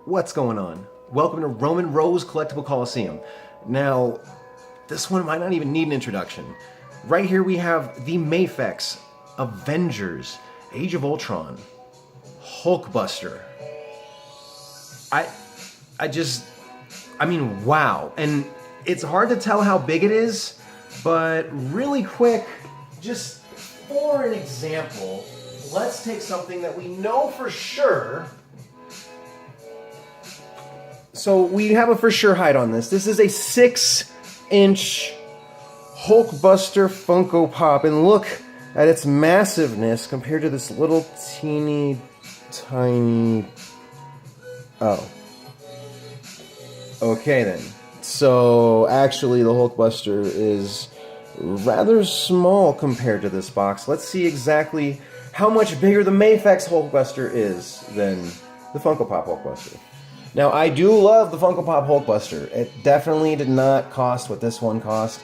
What's going on? Welcome to Roman Rose Collectible Coliseum. Now, this one might not even need an introduction. Right here we have the Mafex Avengers Age of Ultron Hulkbuster. I mean, wow. And it's hard to tell how big it is, but really quick, just for an example, let's take something that we know for sure. So we have a for sure height on this. This is a 6-inch Hulkbuster Funko Pop, and look at its massiveness compared to this little teeny tiny... Oh. Okay then. So actually the Hulkbuster is rather small compared to this box. Let's see exactly how much bigger the Mafex Hulkbuster is than the Funko Pop Hulkbuster. Now, I do love the Funko Pop Hulkbuster. It definitely did not cost what this one cost.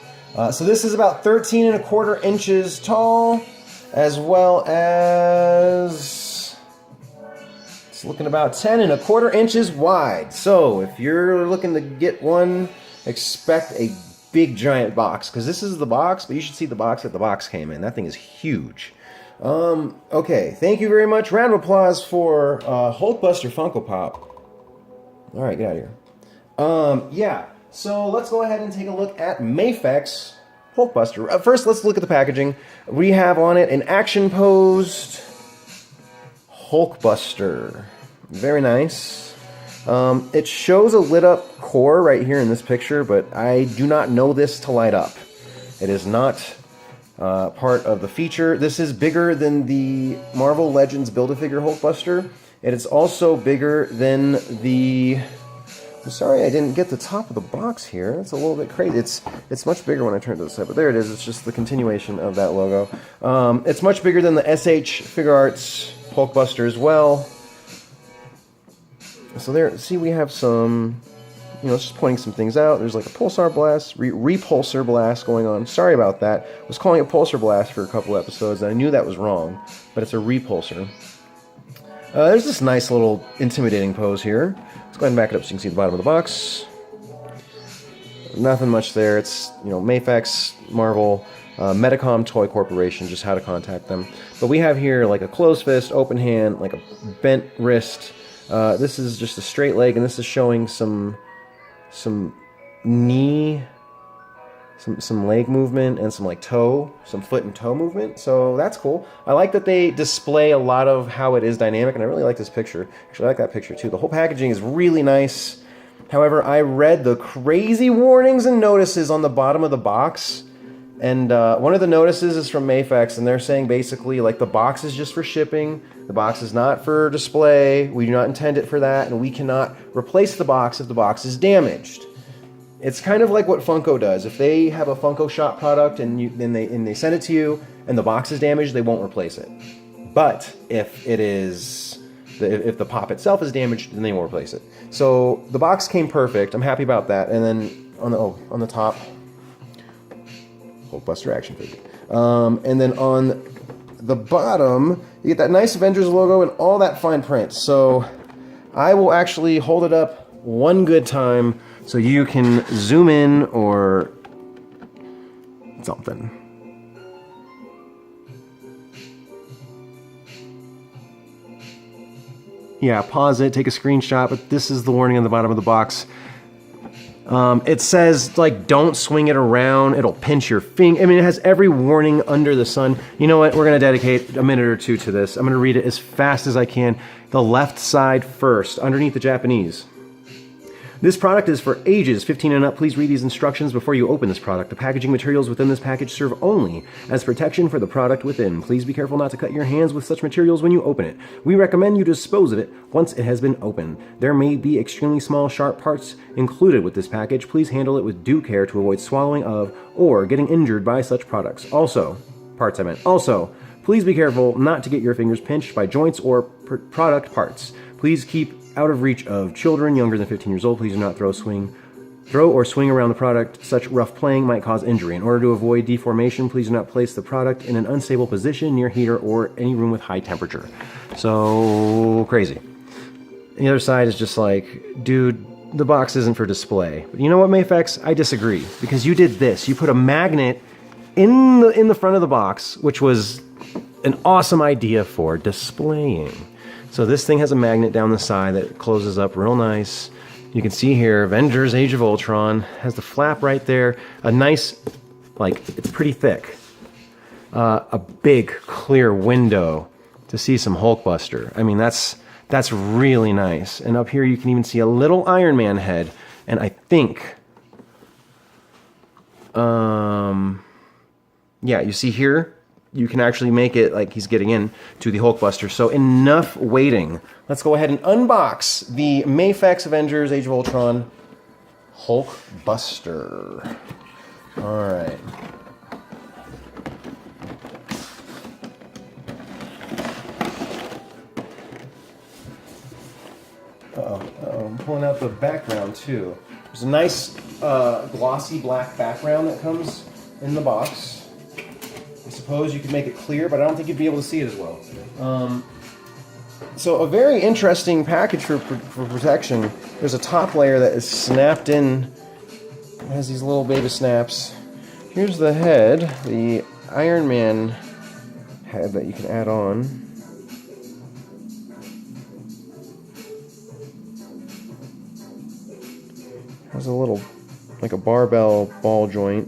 So this is about 13¼ inches tall, as well as it's looking about 10¼ inches wide. So if you're looking to get one, expect a big giant box, because this is the box, but you should see the box that the box came in. That thing is huge. Okay, thank you very much. Round of applause for Hulkbuster Funko Pop. All right, get out of here. Yeah, so let's go ahead and take a look at Mafex Hulkbuster. First, let's look at the packaging. We have on it an action-posed Hulkbuster. Very nice. It shows a lit-up core right here in this picture, but I do not know this to light up. It is not part of the feature. This is bigger than the Marvel Legends Build-A-Figure Hulkbuster. It is also bigger than the... I'm sorry I didn't get the top of the box here. It's a little bit crazy. It's much bigger when I turn it to the side, but there it is. It's just the continuation of that logo. It's much bigger than the SH Figure Arts Hulkbuster as well. So there, see, we have some, you know, just pointing some things out. There's like a pulsar blast, repulsor blast going on. Sorry about that. I was calling it pulsar blast for a couple episodes, and I knew that was wrong, but it's a repulsor. There's this nice little intimidating pose here. Let's go ahead and back it up so you can see the bottom of the box. Nothing much there. It's, you know, Mafex, Marvel, Medicom Toy Corporation, just how to contact them. But we have here like a closed fist, open hand, like a bent wrist. This is just a straight leg, and this is showing some knee, some leg movement, and some like toe, some foot and toe movement. So that's cool. I like that they display a lot of how it is dynamic, and I really like this picture. Actually, I like that picture too. The whole packaging is really nice. However, I read the crazy warnings and notices on the bottom of the box, and one of the notices is from Mafex, and they're saying basically like the box is just for shipping. The box is not for display. We do not intend it for that, and we cannot replace the box if the box is damaged. It's kind of like what Funko does. If they have a Funko Shop product and they send it to you and the box is damaged, they won't replace it. But if if the pop itself is damaged, then they will replace it. So the box came perfect. I'm happy about that. And then on the top, Hulkbuster action figure. And then on the bottom, you get that nice Avengers logo and all that fine print. So I will actually hold it up one good time so you can zoom in or something. Yeah, pause it, take a screenshot, but this is the warning on the bottom of the box. It says, like, don't swing it around, it'll pinch your finger. I mean, it has every warning under the sun. You know what, we're gonna dedicate a minute or two to this. I'm gonna read it as fast as I can. The left side first, underneath the Japanese. This product is for ages 15 and up. Please read these instructions before you open this product. The packaging materials within this package serve only as protection for the product within. Please be careful not to cut your hands with such materials when you open it. We recommend you dispose of it once it has been opened. There may be extremely small, sharp parts included with this package. Please handle it with due care to avoid swallowing of or getting injured by such products. Also, please be careful not to get your fingers pinched by joints or product parts. Please keep out of reach of children younger than 15 years old. Please do not throw or swing around the product. Such rough playing might cause injury. In order to avoid deformation, please do not place the product in an unstable position near heater or any room with high temperature. So crazy. The other side is just like, dude, the box isn't for display. But you know what, Mafex? I disagree, because you did this. You put a magnet in the front of the box, which was an awesome idea for displaying. So this thing has a magnet down the side that closes up real nice. You can see here, Avengers Age of Ultron has the flap right there. A nice, like, it's pretty thick. A big clear window to see some Hulkbuster. I mean, that's really nice. And up here you can even see a little Iron Man head. And I think, yeah, you see here, you can actually make it like he's getting in to the Hulkbuster. So enough waiting. Let's go ahead and unbox the Mafex Avengers Age of Ultron Hulkbuster. All right. I'm pulling out the background too. There's a nice glossy black background that comes in the box. I suppose you could make it clear, but I don't think you'd be able to see it as well. So a very interesting package for protection. There's a top layer that is snapped in. It has these little baby snaps. Here's the head, the Iron Man head that you can add on. Has a little, like a barbell ball joint.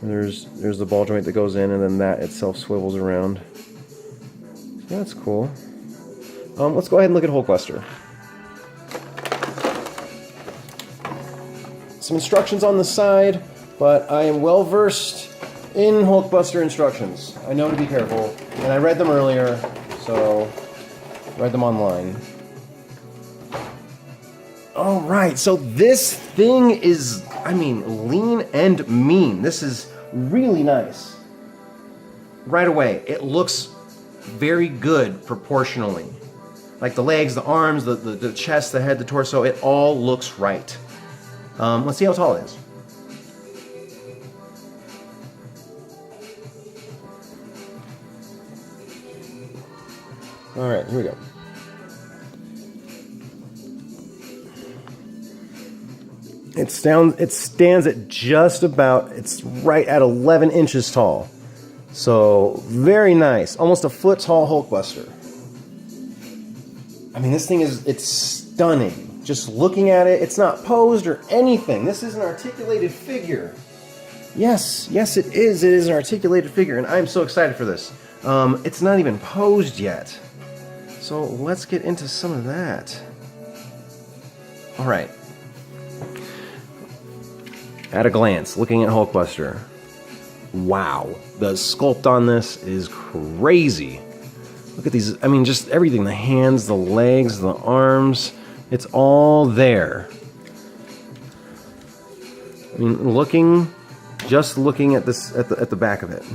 There's the ball joint that goes in, and then that itself swivels around. So that's cool. Let's go ahead and look at Hulkbuster. Some instructions on the side, but I am well versed in Hulkbuster instructions. I know to be careful, and I read them earlier, so read them online. All right, so this thing is, I mean, lean and mean. This is really nice. Right away, it looks very good proportionally. Like the legs, the arms, the chest, the head, the torso, it all looks right. Let's see how tall it is. All right, here we go. It stands at just about, it's right at 11 inches tall. So, very nice. Almost a foot tall Hulkbuster. I mean, this thing it's stunning. Just looking at it, it's not posed or anything. This is an articulated figure. Yes, it is. It is an articulated figure, and I'm so excited for this. It's not even posed yet. So, let's get into some of that. All right. At a glance, looking at Hulkbuster, wow, the sculpt on this is crazy. Look at these, I mean, just everything, the hands, the legs, the arms, it's all there. I mean, just looking at this, at the back of it.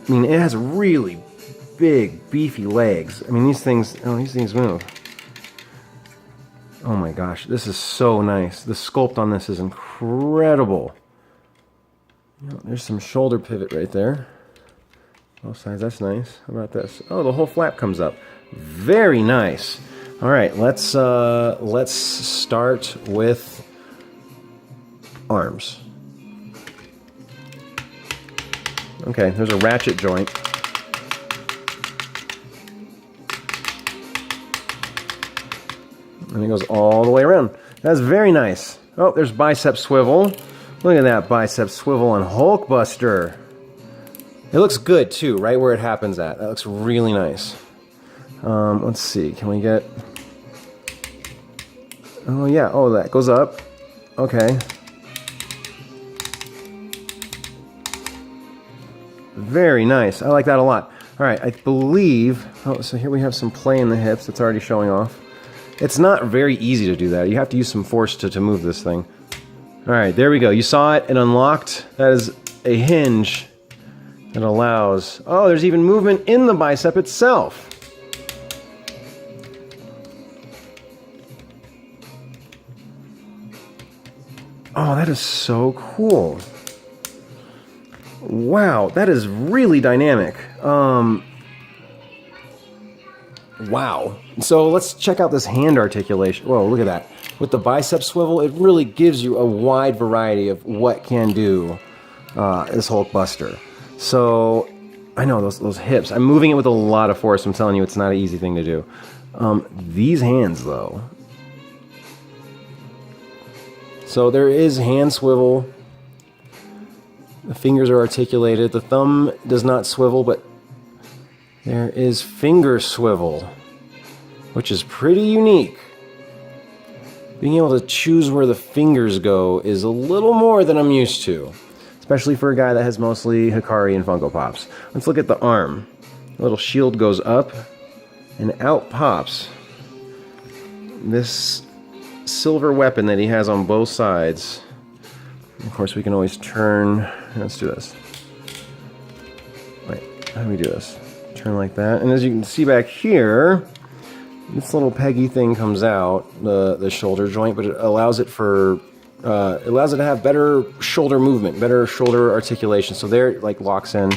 I mean, it has really big, beefy legs. I mean, these things move. Oh my gosh, this is so nice. The sculpt on this is incredible. You know, there's some shoulder pivot right there. Both sides, that's nice. How about this? Oh, the whole flap comes up. Very nice. All right, let's start with arms. Okay, there's a ratchet joint. And it goes all the way around. That's very nice. Oh, there's bicep swivel. Look at that bicep swivel on Hulkbuster. It looks good too, right where it happens at. That looks really nice. Let's see, can we get... Oh yeah, oh that goes up. Okay. Very nice. I like that a lot. All right, I believe... Oh, so here we have some play in the hips that's already showing off. It's not very easy to do that. You have to use some force to move this thing. All right, there we go. You saw it. It unlocked. That is a hinge that allows... Oh, there's even movement in the bicep itself. Oh, that is so cool. Wow, that is really dynamic. Wow. So let's check out this hand articulation. Whoa, look at that. With the bicep swivel, it really gives you a wide variety of what can do this Hulkbuster. So, I know, those hips. I'm moving it with a lot of force. I'm telling you, it's not an easy thing to do. These hands, though. So there is hand swivel. The fingers are articulated. The thumb does not swivel, but there is finger swivel, which is pretty unique. Being able to choose where the fingers go is a little more than I'm used to, especially for a guy that has mostly Hikari and Funko Pops. Let's look at the arm. The little shield goes up, and out pops this silver weapon that he has on both sides. Of course, we can always turn. Let's do this. Wait, how do we do this? Turn like that. And as you can see back here, this little peggy thing comes out, the shoulder joint, but it allows it for it allows it to have better shoulder movement, better shoulder articulation. So there it like locks in.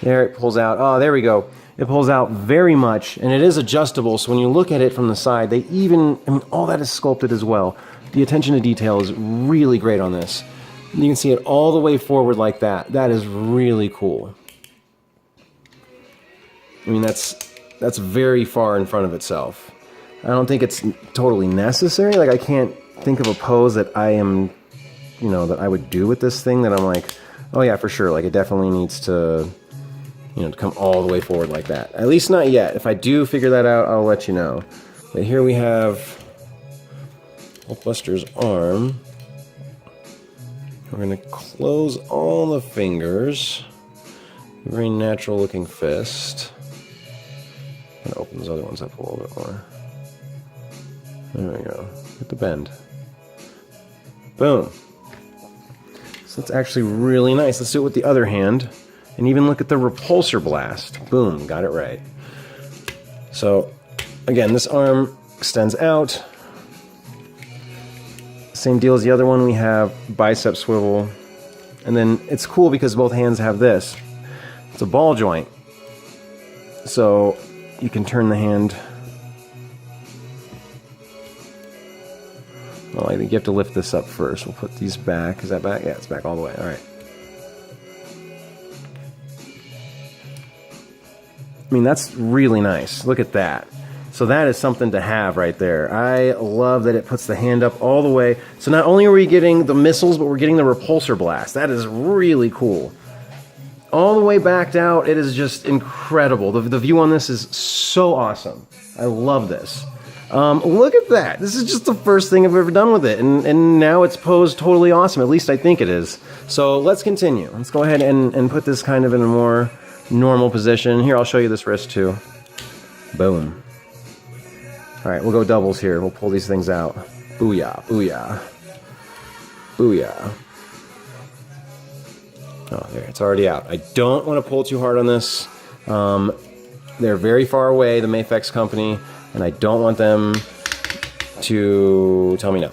There it pulls out. Oh, there we go. It pulls out very much, and it is adjustable. So when you look at it from the side, they even, I mean, all that is sculpted as well. The attention to detail is really great on this. You can see it all the way forward like that. That is really cool. I mean, that's very far in front of itself. I don't think it's totally necessary. Like, I can't think of a pose that I am, you know, that I would do with this thing that I'm like, oh yeah, for sure. Like, it definitely needs to, you know, to come all the way forward like that. At least not yet. If I do figure that out, I'll let you know. But here we have Hulkbuster's arm. We're going to close all the fingers. Very natural looking fist. And open those other ones up a little bit more. There we go. Get the bend. Boom. So that's actually really nice. Let's do it with the other hand. And even look at the repulsor blast. Boom, got it right. So, again, this arm extends out. Same deal as the other one. We have bicep swivel. And then it's cool because both hands have this. It's a ball joint. So you can turn the hand. Well, I think you have to lift this up first. We'll put these back. Is that back? Yeah, it's back all the way. All right. I mean, that's really nice. Look at that. So that is something to have right there. I love that it puts the hand up all the way. So not only are we getting the missiles, but we're getting the repulsor blast. That is really cool. All the way backed out, it is just incredible. The view on this is so awesome. I love this. Look at that. This is just the first thing I've ever done with it. And now it's posed totally awesome. At least I think it is. So let's continue. Let's go ahead and put this kind of in a more normal position. Here, I'll show you this wrist too. Boom. All right, we'll go doubles here. We'll pull these things out. Booyah, booyah, booyah. Oh, there, it's already out. I don't want to pull too hard on this. They're very far away, the Mafex company, and I don't want them to tell me no.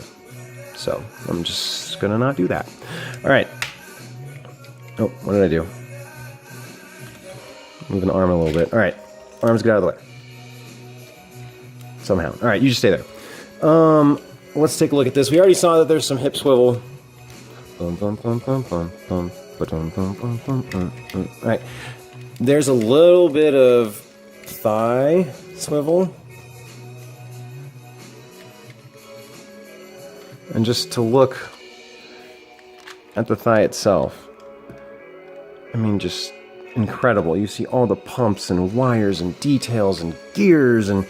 So I'm just gonna not do that. All right. Oh, what did I do? Move an arm a little bit. All right, arms get out of the way. Somehow. All right, you just stay there. Let's take a look at this. We already saw that there's some hip swivel. All right, there's a little bit of thigh swivel. And just to look at the thigh itself, I mean, just incredible. You see all the pumps and wires and details and gears and...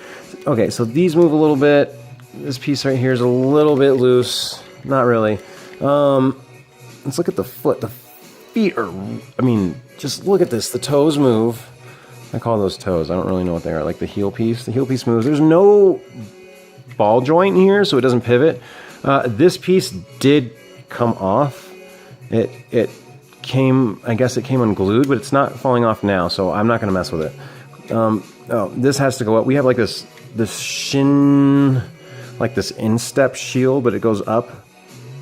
Okay, so these move a little bit. This piece right here is a little bit loose. Not really. Let's look at the foot. The feet are... I mean, just look at this. The toes move. I call those toes. I don't really know what they are. Like the heel piece. The heel piece moves. There's no ball joint here, so it doesn't pivot. This piece did come off. It came... I guess it came unglued, but it's not falling off now, so I'm not going to mess with it. Oh, this has to go up. We have like this shin, like this instep shield, but it goes up.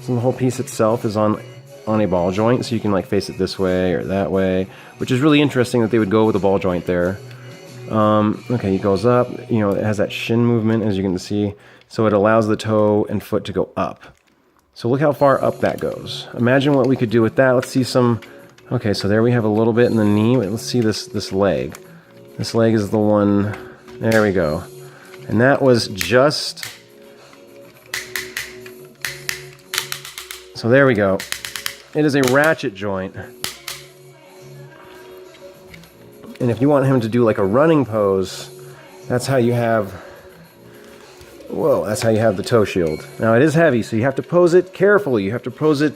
So the whole piece itself is on a ball joint, so you can like face it this way or that way, which is really interesting that they would go with a ball joint there. Okay, it goes up, you know, it has that shin movement, as you can see, so it allows the toe and foot to go up. So look how far up that goes. Imagine what we could do with that. Let's see some, okay, so there we have a little bit in the knee. Let's see this leg. This leg is the one, there we go. And that was just, so there we go. It is a ratchet joint. And if you want him to do like a running pose, that's how you have, whoa, that's how you have the toe shield. Now it is heavy, so you have to pose it carefully. You have to pose it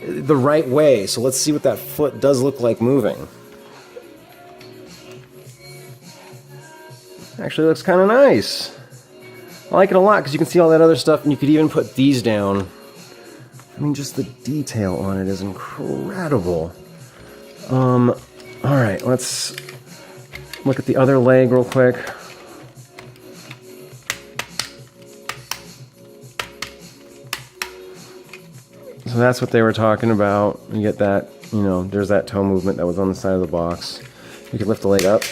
the right way. So let's see what that foot does look like moving. Actually looks kind of nice. I like it a lot because you can see all that other stuff, and you could even put these down. I mean, just the detail on it is incredible. Alright, let's look at the other leg real quick. So that's what they were talking about. You get that, you know, there's that toe movement that was on the side of the box. You can lift the leg up.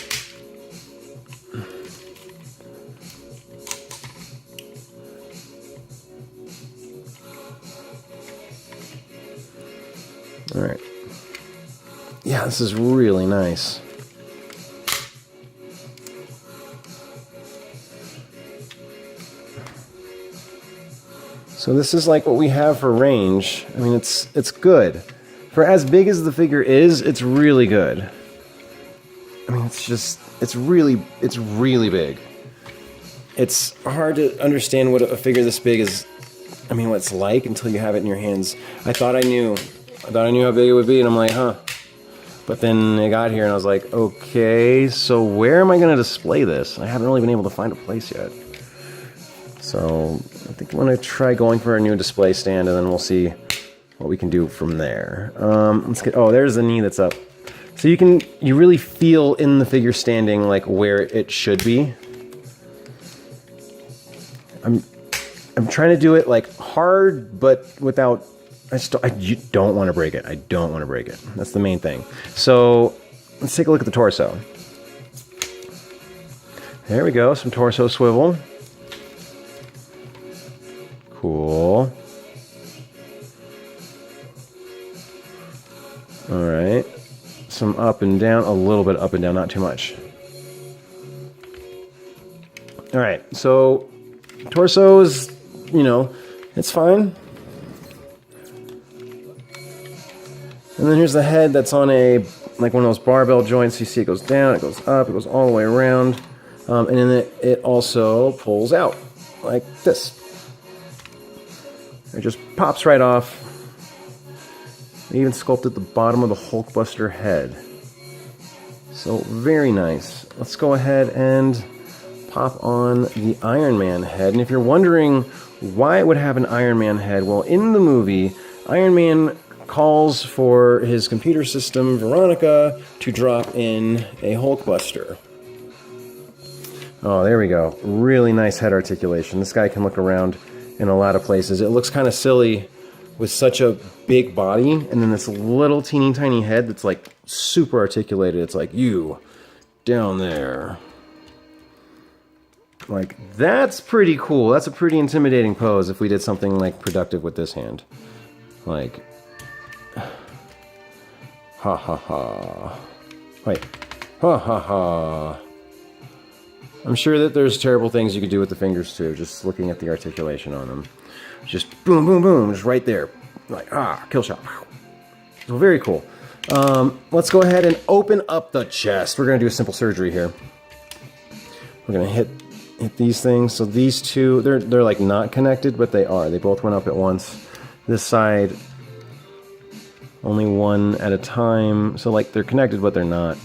Alright. Yeah, this is really nice. So this is like what we have for range. I mean, it's good. For as big as the figure is, it's really good. I mean, it's really big. It's hard to understand what a figure this big is, I mean, what it's like until you have it in your hands. I thought I knew how big it would be, and I'm like, huh. But then I got here and I was like, okay, so where am I going to display this? I haven't really been able to find a place yet. So I think I'm going to try going for a new display stand, and then we'll see what we can do from there. Let's get, oh, there's the knee that's up. So you really feel in the figure standing like where it should be. I'm trying to do it like hard, but without, you don't want to break it. I don't want to break it. That's the main thing. So let's take a look at the torso. There we go, some torso swivel. Cool. Alright. Some up and down, a little bit up and down, not too much. Alright, so torso is, you know, it's fine. And then here's the head that's on a, like one of those barbell joints. You see it goes down, it goes up, it goes all the way around. And then it also pulls out like this. It just pops right off. They even sculpted the bottom of the Hulkbuster head. So very nice. Let's go ahead and pop on the Iron Man head. And if you're wondering why it would have an Iron Man head, well, in the movie, Iron Man calls for his computer system, Veronica, to drop in a Hulkbuster. Oh, there we go. Really nice head articulation. This guy can look around in a lot of places. It looks kind of silly with such a big body and then this little teeny tiny head that's like super articulated. It's like, you down there. Like, that's pretty cool. That's a pretty intimidating pose if we did something like productive with this hand. Like, ha ha ha. Wait, ha ha ha. I'm sure that there's terrible things you could do with the fingers too, just looking at the articulation on them. Just boom, boom, boom, just right there. Like, kill shot. So very cool. Let's go ahead and open up the chest. We're going to do a simple surgery here. We're going to hit these things. So these two, they're like not connected, but they are. They both went up at once. This side, only one at a time. So like they're connected, but they're not.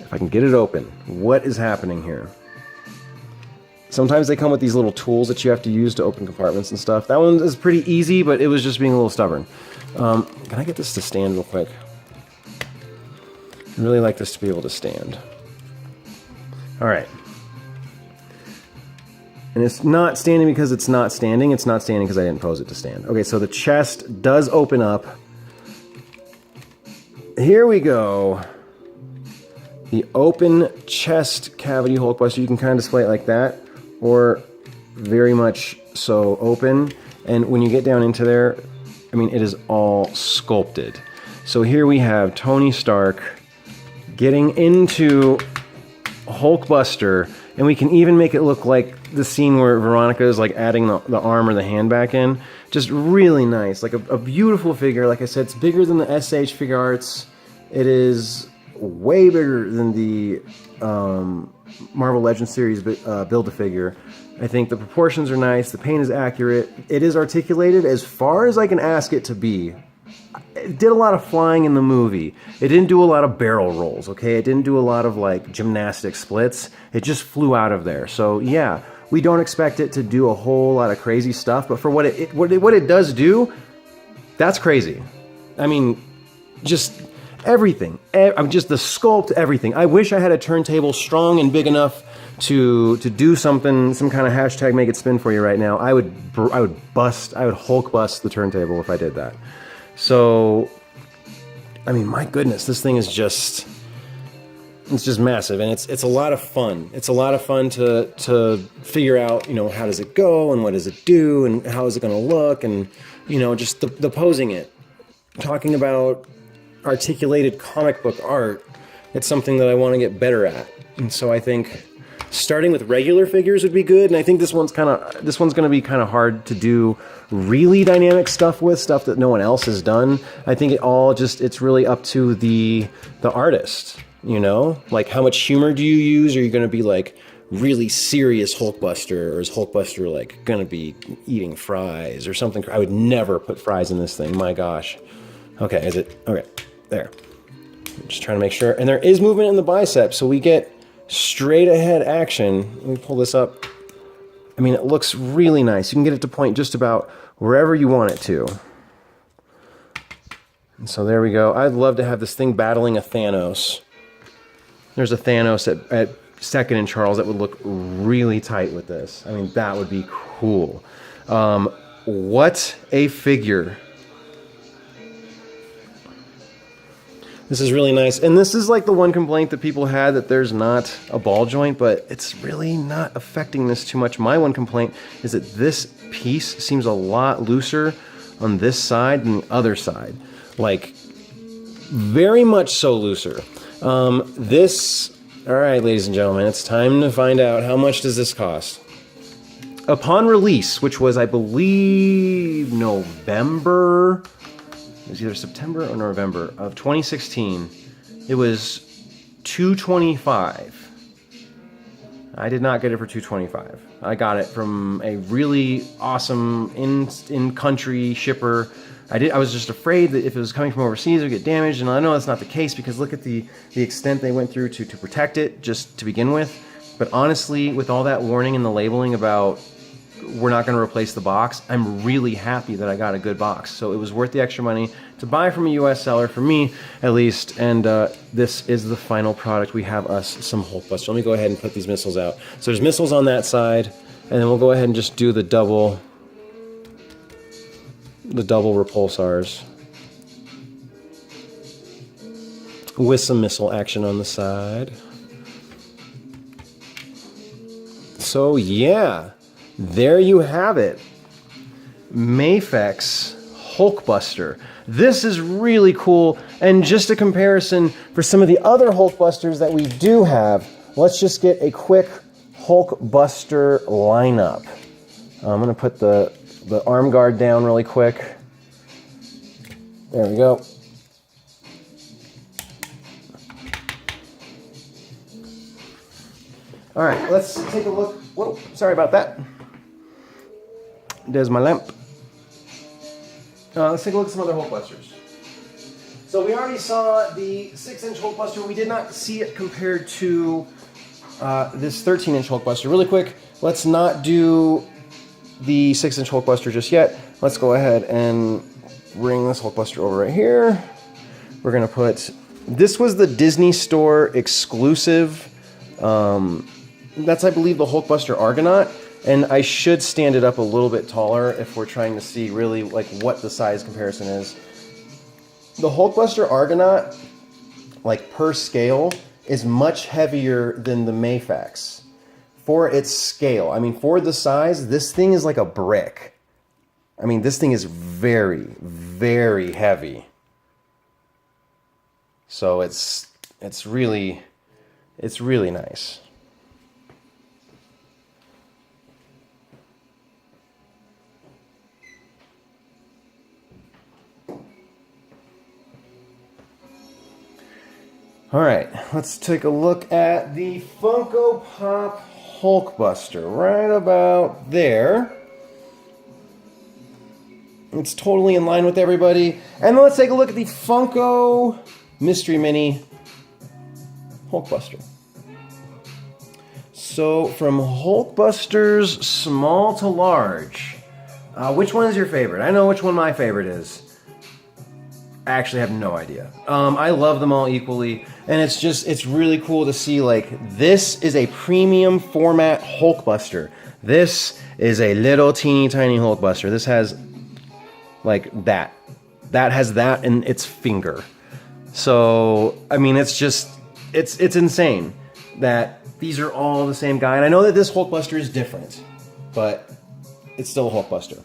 If I can get it open, what is happening here? Sometimes they come with these little tools that you have to use to open compartments and stuff. That one is pretty easy, but it was just being a little stubborn. Can I get this to stand real quick? I'd really like this to be able to stand. All right. And it's not standing because it's not standing. It's not standing because I didn't pose it to stand. Okay, so the chest does open up. Here we go. The open chest cavity Hulkbuster. You can kind of display it like that, or very much so open. And when you get down into there, I mean, it is all sculpted. So here we have Tony Stark getting into Hulkbuster, and we can even make it look like the scene where Veronica is like adding the arm or the hand back in. Just really nice, like a beautiful figure. Like I said, it's bigger than the SH Figure Arts. It is way bigger than the Marvel Legends series Build-A-Figure. I think the proportions are nice, the paint is accurate, it is articulated as far as I can ask it to be. It did a lot of flying in the movie. It didn't do a lot of barrel rolls, okay? It didn't do a lot of like gymnastic splits. It just flew out of there. So yeah, we don't expect it to do a whole lot of crazy stuff, but for what it does do, that's crazy. I mean, just everything. Just the sculpt, everything. I wish I had a turntable strong and big enough to do something, some kind of hashtag make it spin for you right now. I would Hulk bust the turntable if I did that. So, I mean, my goodness, this thing is just, it's just massive, and it's a lot of fun. It's a lot of fun to figure out, you know, how does it go, and what does it do, and how is it going to look, and, you know, just the posing it. Talking about articulated comic book art, it's something that I want to get better at. And so I think starting with regular figures would be good, and I think this one's going to be kind of hard to do really dynamic stuff with, stuff that no one else has done. I think it's really up to the artist, you know? Like, how much humor do you use? Are you going to be like really serious Hulkbuster, or is Hulkbuster like going to be eating fries or something? I would never put fries in this thing, my gosh. Okay, is it? Okay, there. I'm just trying to make sure. And there is movement in the biceps, so we get straight ahead action. Let me pull this up. I mean, it looks really nice. You can get it to point just about wherever you want it to. And so there we go. I'd love to have this thing battling a Thanos. There's a Thanos at second and Charles that would look really tight with this. I mean, that would be cool. What a figure. This is really nice. And this is like the one complaint that people had, that there's not a ball joint, but it's really not affecting this too much. My one complaint is that this piece seems a lot looser on this side than the other side. Like, very much so looser. All right, ladies and gentlemen, it's time to find out, how much does this cost? Upon release, which was, I believe, November, it was either September or November of 2016, it was $225. I did not get it for $225. I got it from a really awesome in-country shipper. I was just afraid that if it was coming from overseas, it would get damaged, and I know that's not the case, because look at the extent they went through to protect it, just to begin with. But honestly, with all that warning and the labeling about we're not going to replace the box, I'm really happy that I got a good box. So it was worth the extra money to buy from a US seller, for me at least. And this is the final product. We have us some Hulkbuster. Let me go ahead and put these missiles out. So there's missiles on that side, and then we'll go ahead and just do the double repulsars with some missile action on the side. So yeah, there you have it. Mafex Hulkbuster. This is really cool, and just a comparison for some of the other Hulkbusters that we do have, let's just get a quick Hulkbuster lineup. I'm going to put the arm guard down really quick. There we go. All right, let's take a look. Whoa, sorry about that. There's my lamp. Let's take a look at some other Hulkbusters. So we already saw the 6-inch Hulkbuster. We did not see it compared to this 13-inch Hulkbuster. Really quick, let's not do the 6-inch Hulkbuster just yet. Let's go ahead and bring this Hulkbuster over right here. We're gonna put, this was the Disney Store exclusive. That's, I believe, the Hulkbuster Argonaut. And I should stand it up a little bit taller if we're trying to see really like what the size comparison is. The Hulkbuster Argonaut, like per scale, is much heavier than the Mafex. For its scale, I mean, for the size, this thing is like a brick. I mean, this thing is very, very heavy. So it's really nice. All right, let's take a look at the Funko Pop Hulkbuster, right about there. It's totally in line with everybody. And then let's take a look at the Funko Mystery Mini Hulkbuster. So from Hulkbusters small to large, which one is your favorite? I know which one my favorite is. I actually have no idea. I love them all equally, and it's really cool to see, like, this is a premium format Hulkbuster. This is a little teeny tiny Hulkbuster. This has, like, that. That has that in its finger. So, I mean, it's insane that these are all the same guy. And I know that this Hulkbuster is different, but it's still a Hulkbuster.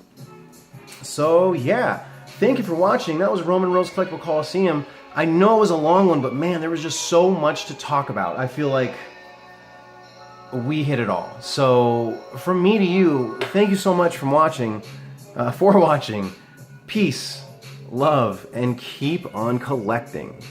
So, yeah. Thank you for watching. That was Roman Rose Collectible Coliseum. I know it was a long one, but man, there was just so much to talk about. I feel like we hit it all. So from me to you, thank you so much for watching. Peace, love, and keep on collecting.